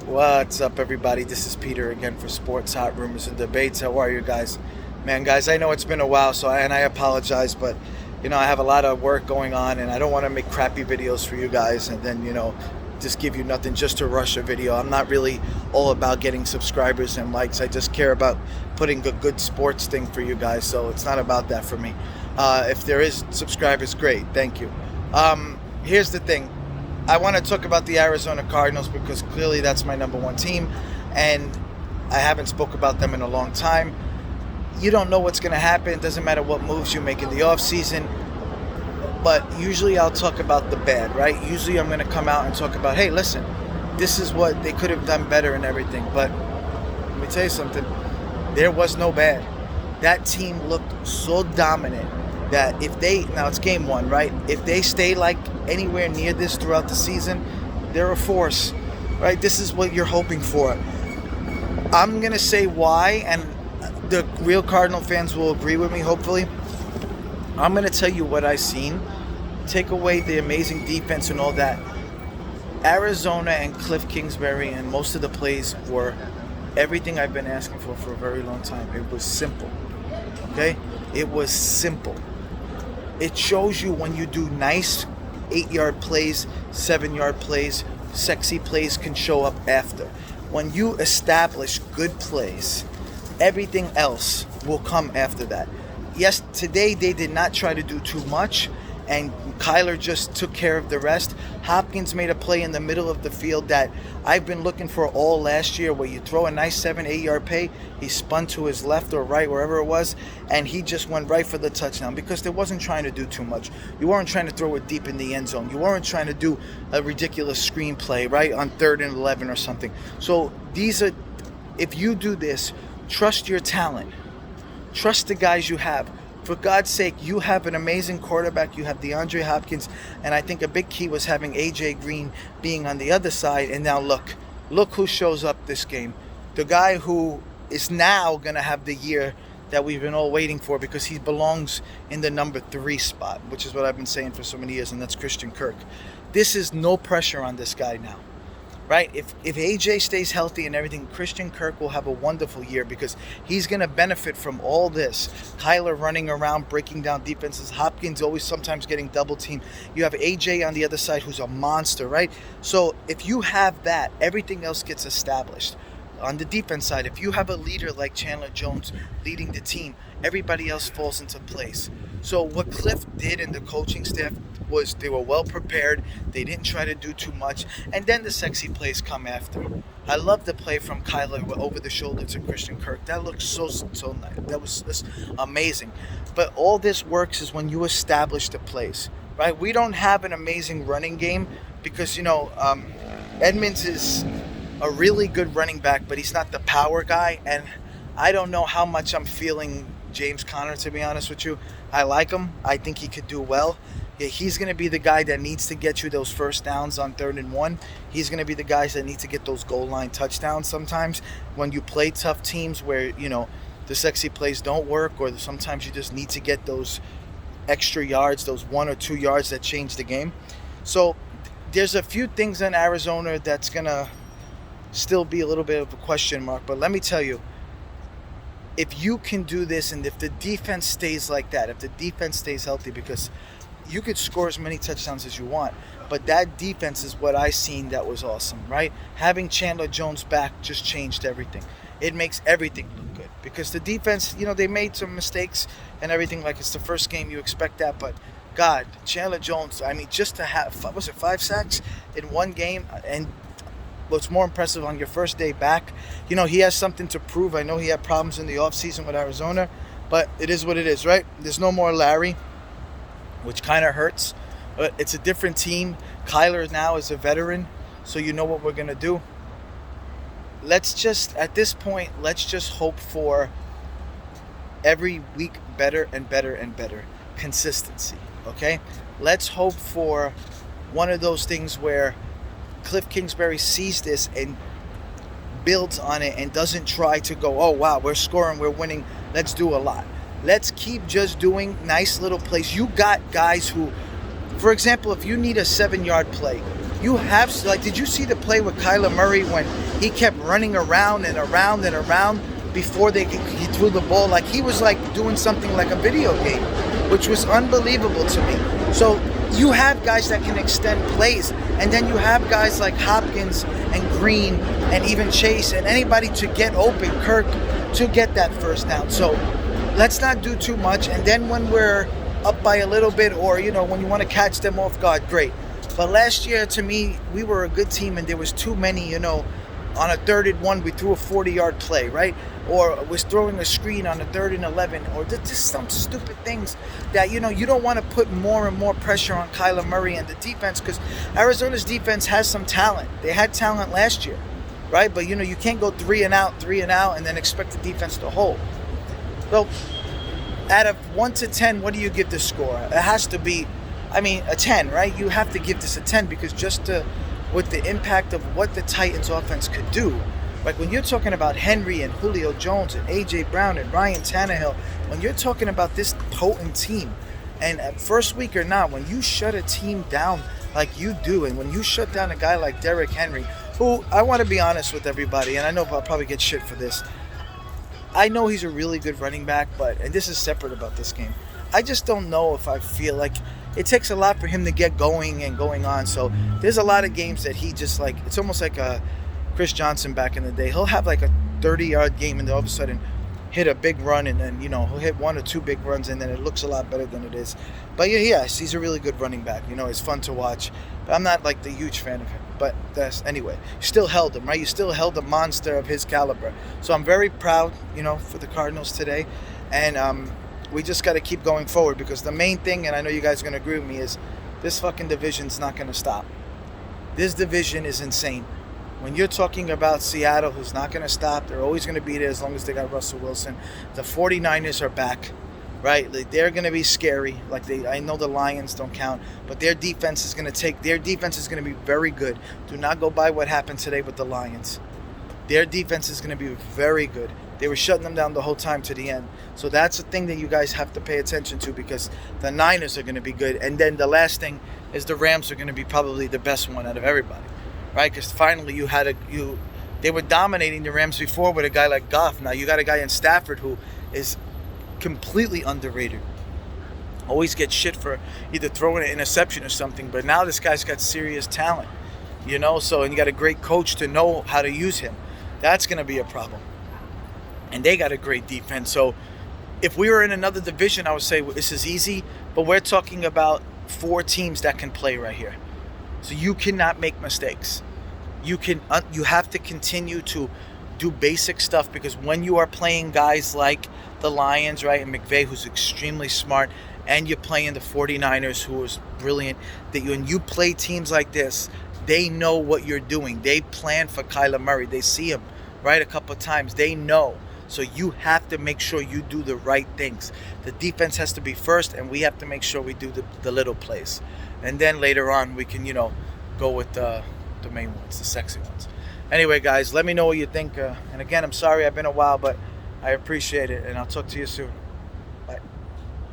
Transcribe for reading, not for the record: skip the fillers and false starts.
What's up, everybody? This is Peter again for Sports Hot Rumors and Debates. How are you guys? Man, guys, I know it's been a while, and I apologize, but I have a lot of work going on, and I don't want to make crappy videos for you guys, and then just give you nothing just to rush a video. I'm not really all about getting subscribers and likes. I just care about putting a good sports thing for you guys, so it's not about that for me. If there is subscribers, great, thank you. Here's the thing. I want to talk about the Arizona Cardinals because clearly that's my number one team, and I haven't spoke about them in a long time. You don't know what's going to happen. It doesn't matter what moves you make in the offseason, but usually I'll talk about the bad, right? Usually I'm going to come out and talk about, hey, listen, this is what they could have done better and everything, but let me tell you something. There was no bad. That team looked so dominant that now it's game one, right? If they stay like anywhere near this throughout the season, they're a force, right? This is what you're hoping for. I'm going to say why, and the real Cardinal fans will agree with me, hopefully. I'm going to tell you what I've seen. Take away the amazing defense and all that. Arizona and Cliff Kingsbury and most of the plays were everything I've been asking for a very long time. It was simple, okay? It was simple. It shows you when you do nice 8-yard plays, 7-yard plays, sexy plays can show up after. When you establish good plays, everything else will come after that. Yes, today they did not try to do too much, and Kyler just took care of the rest. Hopkins made a play in the middle of the field that I've been looking for all last year, where you throw a nice 7-8 yard play, he spun to his left or right, wherever it was, and he just went right for the touchdown because they wasn't trying to do too much. You weren't trying to throw it deep in the end zone. You weren't trying to do a ridiculous screen play, right, on 3rd and 11 or something. So if you do this, trust your talent. Trust the guys you have. For God's sake, you have an amazing quarterback. You have DeAndre Hopkins, and I think a big key was having A.J. Green being on the other side. And now look who shows up this game. The guy who is now going to have the year that we've been all waiting for because he belongs in the number 3 spot, which is what I've been saying for so many years, and that's Christian Kirk. This is no pressure on this guy now. Right? If AJ stays healthy and everything, Christian Kirk will have a wonderful year because he's going to benefit from all this. Kyler running around, breaking down defenses. Hopkins always sometimes getting double teamed. You have AJ on the other side who's a monster, right? So if you have that, everything else gets established. On the defense side, if you have a leader like Chandler Jones leading the team, everybody else falls into place. So what Cliff did and the coaching staff was they were well prepared. They didn't try to do too much. And then the sexy plays come after. I love the play from Kyler over the shoulder to Christian Kirk. That looked so nice. That was just amazing. But all this works is when you establish the plays, right? We don't have an amazing running game because, Edmonds is a really good running back, but he's not the power guy. And I don't know how much I'm feeling James Conner, to be honest with you. I like him. I think he could do well. Yeah, he's going to be the guy that needs to get you those first downs on 3rd and 1. He's going to be the guys that need to get those goal line touchdowns sometimes when you play tough teams where, the sexy plays don't work, or sometimes you just need to get those extra yards, those 1 or 2 yards that change the game. So there's a few things in Arizona that's going to still be a little bit of a question mark. But let me tell you, if you can do this and if the defense stays like that, if the defense stays healthy, because you could score as many touchdowns as you want, but that defense is what I seen that was awesome, right? Having Chandler Jones back just changed everything. It makes everything look good because the defense, they made some mistakes and everything. Like, it's the first game, you expect that, but God, Chandler Jones, just to have, 5 sacks in one game, and what's more impressive on your first day back, he has something to prove. I know he had problems in the offseason with Arizona, but it is what it is, right? There's no more Larry, which kind of hurts, but it's a different team. Kyler now is a veteran, so you know what we're going to do. At this point, let's just hope for every week better and better and better. Consistency, okay? Let's hope for one of those things where Cliff Kingsbury sees this and builds on it and doesn't try to go, oh, wow, we're scoring, we're winning, let's do a lot. Let's keep just doing nice little plays. You got guys who, for example, if you need a 7-yard play, You have, like, did you see the play with Kyler Murray when he kept running around and around and around before he threw the ball? Like, he was like doing something like a video game, which was unbelievable to me. So you have guys that can extend plays, and then you have guys like Hopkins and Green and even Chase and anybody to get open, Kirk, to get that first down. So let's not do too much. And then when we're up by a little bit, or when you want to catch them off guard, great. But last year, to me, we were a good team, and there was too many, on a 3rd and 1, we threw a 40-yard play, right? Or was throwing a screen on a 3rd and 11, or just some stupid things that, you don't want to put more and more pressure on Kyler Murray and the defense, because Arizona's defense has some talent. They had talent last year, right? But, you can't go 3 and out, and then expect the defense to hold. So, out of 1 to 10, what do you give this score? It has to be, a 10, right? You have to give this a 10, because with the impact of what the Titans offense could do, like when you're talking about Henry and Julio Jones and A.J. Brown and Ryan Tannehill, when you're talking about this potent team, and at first week or not, when you shut a team down like you do, and when you shut down a guy like Derrick Henry, who, I want to be honest with everybody, and I know I'll probably get shit for this, I know he's a really good running back, and this is separate about this game, I just don't know if I feel like it takes a lot for him to get going and going on. So there's a lot of games that he just it's almost like Chris Johnson back in the day. He'll have like a 30-yard game and then all of a sudden hit a big run, and then, he'll hit 1 or 2 big runs, and then it looks a lot better than it is. But yes, he's a really good running back. It's fun to watch. But I'm not like the huge fan of him. But anyway, you still held him, right? You still held a monster of his caliber. So I'm very proud, for the Cardinals today. And we just got to keep going forward, because the main thing, and I know you guys are going to agree with me, is this fucking division's not going to stop. This division is insane. When you're talking about Seattle, who's not going to stop, they're always going to be there as long as they got Russell Wilson. The 49ers are back, right? They're going to be scary. I know the Lions don't count, but their defense is going to be very good. Do not go by what happened today with the Lions. Their defense is going to be very good. They were shutting them down the whole time to the end. So that's the thing that you guys have to pay attention to, because the Niners are going to be good. And then the last thing is the Rams are going to be probably the best one out of everybody, right? Because finally they were dominating the Rams before with a guy like Goff. Now you got a guy in Stafford who is completely underrated. Always gets shit for either throwing an interception or something. But now this guy's got serious talent, So, and you got a great coach to know how to use him. That's going to be a problem. And they got a great defense. So if we were in another division, I would say this is easy. But we're talking about 4 teams that can play right here. So you cannot make mistakes. You have to continue to do basic stuff, because when you are playing guys like the Lions, right, and McVay, who's extremely smart, and you're playing the 49ers, who is brilliant, that when you play teams like this, they know what you're doing. They plan for Kyler Murray. They see him, right, a couple of times. They know. So you have to make sure you do the right things. The defense has to be first, and we have to make sure we do the little plays. And then later on, we can, go with the main ones, the sexy ones. Anyway, guys, let me know what you think. And again, I'm sorry I've been a while, but I appreciate it, and I'll talk to you soon.